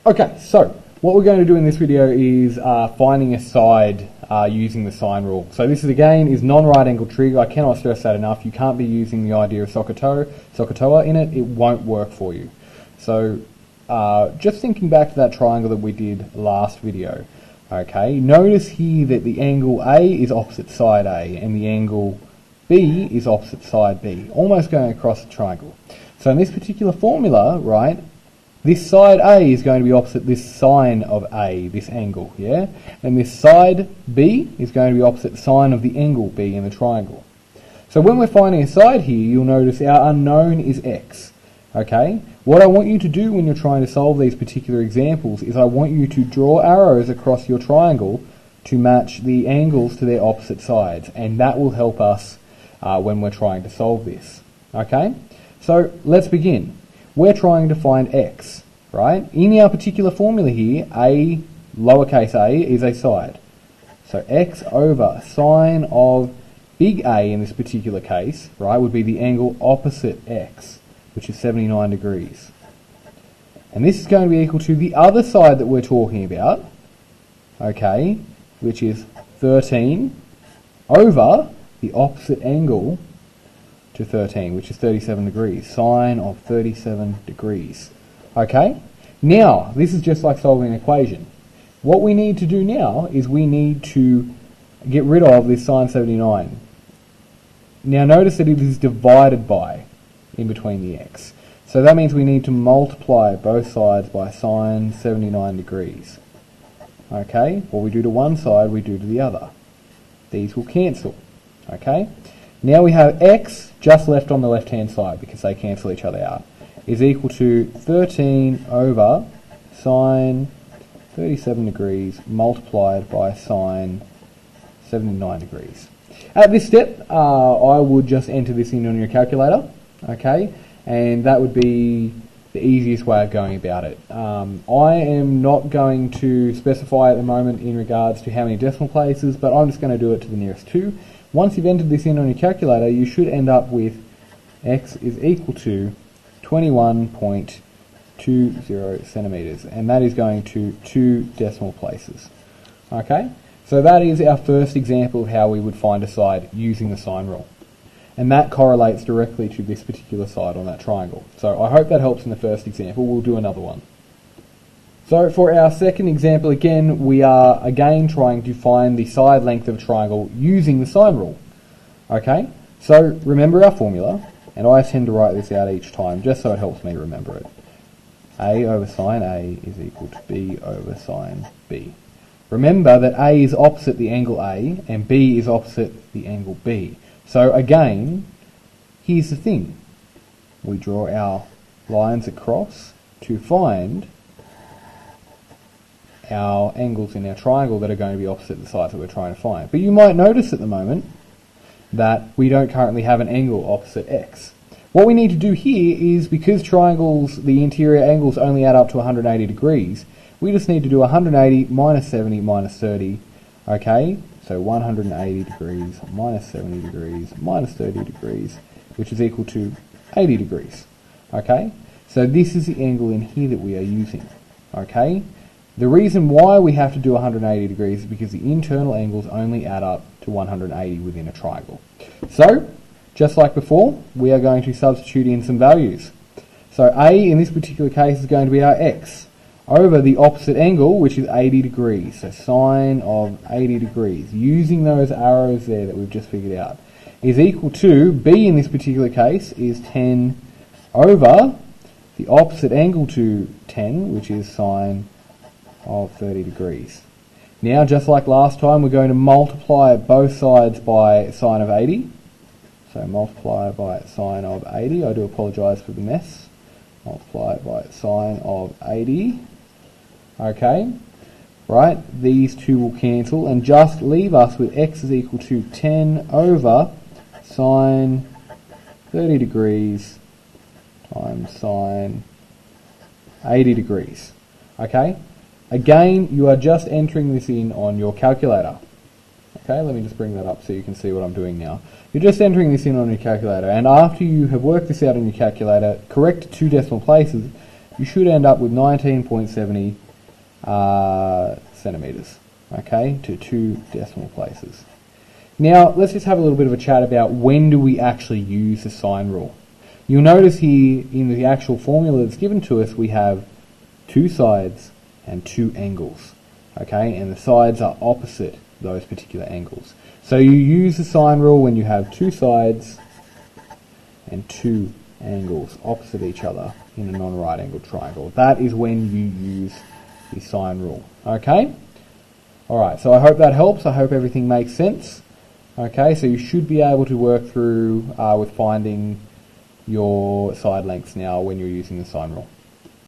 Okay, so what we're going to do in this video is finding a side using the sine rule. So this is again is non-right angle trig. I cannot stress that enough. You can't be using the idea of SOHCAHTOA in it. It won't work for you. So just thinking back to that triangle that we did last video. Okay, notice here that the angle A is opposite side A and the angle B is opposite side B, almost going across the triangle. So in this particular formula, right, this side A is going to be opposite this sine of A, this angle, yeah? And this side B is going to be opposite the sine of the angle B in the triangle. So when we're finding a side here, you'll notice our unknown is x, okay? What I want you to do when you're trying to solve these particular examples is I want you to draw arrows across your triangle to match the angles to their opposite sides, and that will help us when we're trying to solve this, okay? So let's begin. We're trying to find x, right? In our particular formula here, a, lowercase a, is a side. So x over sine of big A in this particular case, right, would be the angle opposite x, which is 79 degrees. And this is going to be equal to the other side that we're talking about, okay, which is 13 over the opposite angle to 13, which is 37 degrees, sine of 37 degrees. Okay, now this is just like solving an equation. What we need to do now is we need to get rid of this sine 79. Now notice that it is divided by in between the x. So that means we need to multiply both sides by sine 79 degrees. Okay, what we do to one side, we do to the other. These will cancel. Okay, now we have x just left on the left-hand side because they cancel each other out, is equal to 13 over sine 37 degrees multiplied by sine 79 degrees. At this step, I would just enter this in on your calculator, okay, and that would be the easiest way of going about it. I am not going to specify at the moment in regards to how many decimal places, but I'm just going to do it to the nearest 2. Once you've entered this in on your calculator, you should end up with x is equal to 21.20 centimetres, and that is going to 2 decimal places. Okay, so that is our first example of how we would find a side using the sine rule, and that correlates directly to this particular side on that triangle. So I hope that helps in the first example. We'll do another one. So for our second example, again, we are again trying to find the side length of a triangle using the sine rule. Okay, so remember our formula, and I tend to write this out each time just so it helps me remember it. A over sine A is equal to B over sine B. Remember that A is opposite the angle A and B is opposite the angle B. So again, here's the thing. We draw our lines across to find our angles in our triangle that are going to be opposite the sides that we're trying to find. But you might notice at the moment that we don't currently have an angle opposite x. What we need to do here is, because triangles, the interior angles only add up to 180 degrees, we just need to do 180 minus 70 minus 30, okay? So 180 degrees minus 70 degrees minus 30 degrees, which is equal to 80 degrees, okay? So this is the angle in here that we are using, okay? The reason why we have to do 180 degrees is because the internal angles only add up to 180 within a triangle. So, just like before, we are going to substitute in some values. So A in this particular case is going to be our x over the opposite angle, which is 80 degrees. So sine of 80 degrees, using those arrows there that we've just figured out, is equal to, B in this particular case is 10 over the opposite angle to 10, which is sine of 30 degrees. Now, just like last time, we're going to multiply both sides by sine of 80. So multiply by sine of 80. I do apologise for the mess. Multiply by sine of 80. Okay, right, these two will cancel and just leave us with x is equal to 10 over sine 30 degrees times sine 80 degrees. Okay, again, you are just entering this in on your calculator. Okay, let me just bring that up so you can see what I'm doing now. You're just entering this in on your calculator, and after you have worked this out on your calculator, correct 2 decimal places, you should end up with 19.70 centimeters, okay, to 2 decimal places. Now, let's just have a little bit of a chat about when do we actually use the sine rule. You'll notice here in the actual formula that's given to us, we have 2 sides and 2 angles, okay, and the sides are opposite those particular angles. So you use the sine rule when you have 2 sides and 2 angles opposite each other in a non-right angled triangle. That is when you use the sine rule, okay? Alright, so I hope that helps. I hope everything makes sense. Okay, so you should be able to work through with finding your side lengths now when you're using the sine rule.